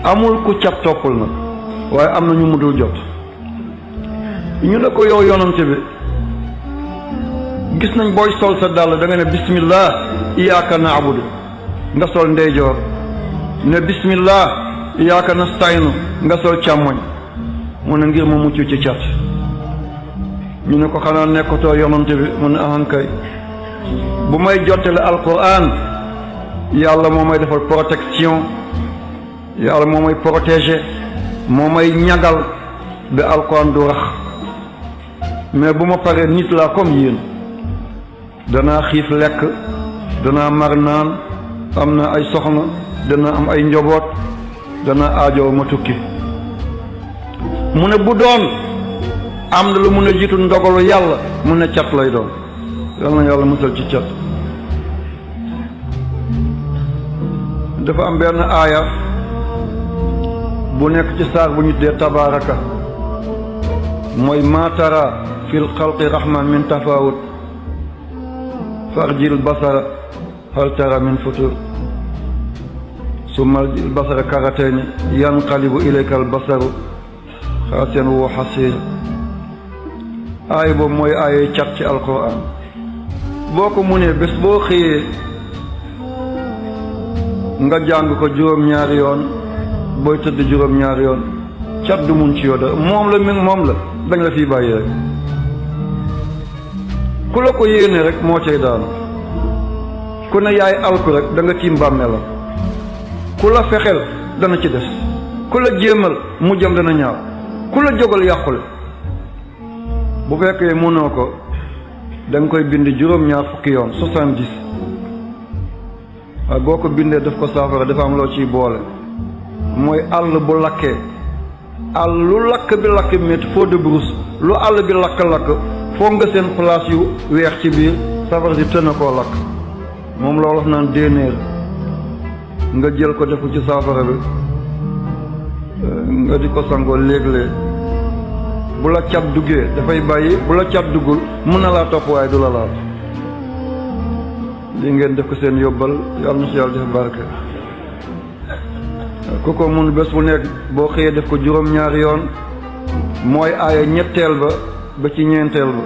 amul ku cat toppul na waaye am na ñu mu dul jot. ñu ne ko yow yonante bi gis nañ booy sol sa dàll da nga ne bismillah iyyaka na'budu nga sol ndeyjoor, ne bismillah iyyaka nasta'inu nga sol càmmoñ, mu ne ngir ma mucc ci cat. ñu ne ko xanaa nekkatoo yonante bi, mu ne ahankay bu may jottale alquran yàlla moo may defal protection, yàlla moo may protéger, moo may ñagal ba alquran du rax. mais bu ma paree nit laa comme yéen, danaa xiif lekk, danaa mar naan, am na ay soxna, dana am ay njaboot, dana aajoo ma tukki. mu ne bu doon am na lu mun a jiitu ndogalu yàlla, mu ne cat lay doon. yal na yàlla musal ci cat. dafa am benn aaya bu nekk ci saar bu ñu tuddee tabaaraka, mooy maatara fil xalqi rahman min tafawut farjil basara hal tara min futur summa al basara karatayni yanqalibu ilayka al basaru xaasiyan wa xasiir. aaya boobu mooy aaya cat ci alquran. boo ko munee bés boo xëyee nga jàng ko juróom-ñaari yoon, booy tëdd juróom-ñaari yoon, cat du mun ci yow dara. moom la dañ la fii bàyyi rek. ku la ko yéene rek moo cay daanu. ku ne yaay alku rek da nga tiim bàmmeelam. ku la fexeel dana ci des, ku la jéemal mu jëm dana ñaaw, ku la jógal yàqule. bu fekkee mënoo ko da nga koy bind juróom-ñaar fukki yoon 70. waaye boo ko bindee def ko saafara dafa am loo ciy boole, mooy àll bu lakkee, àll lu lakk bi lakk métti feu de brousse, lu àll bi lakk-lakk foog nga seen place yu weex ci biir safara si tën a koo lakk. moom loolu wax naan déenéer nga jël ko def ko ci saafara bi, nga di ko sangoo léeg-léeg. bu la cat duggee dafay bàyyi, bu la cat duggul mën na laa topp waaye du la laal. li ngeen def ko seen yóbbal, yàlla na si yàlla def barke. ku ko mun bés bu nekk boo xëyee def ko juróom-ñaari yoon, mooy aaya ñetteel ba ci ñeenteel ba.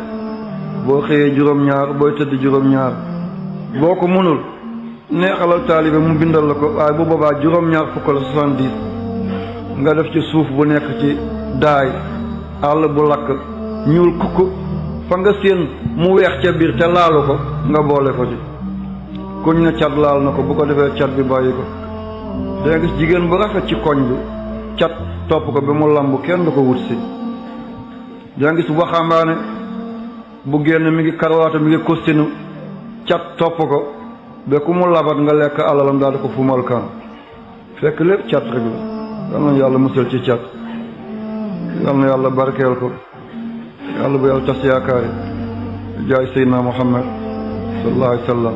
boo xëyee juróom-ñaar, booy tëdd juróom-ñaar. boo ko munul neexalal taalibe mu bindal la ko, waaye bu boobaa juróom-ñaar fukk la 70 nga def ci suuf bu nekk ci daay, àll bu lakk ñuul kukk, fa nga séen mu weex ca biir te laalu ko nga boole ko ci. kuñ ne cat laal na ko, bu ko defee cat bi bàyyi ko. danga gis jigéen bu rafet ci koñ bi, cat topp ko ba mu lamb kenn du ko wut si. danga gis waxambaane bu génn mi ngi karawaata, mi ngi kostinu, cat topp ko ba ku mu labat nga lekk alalam daal di ko fumal kan. fekk lépp cat rek la. yal na yàlla musal ci cat, yal na yàlla barkeel ko, yàlla bu yàlla tas yaakaar yi jaay Seydina Muhammad sallallahu alayhi wa sallam.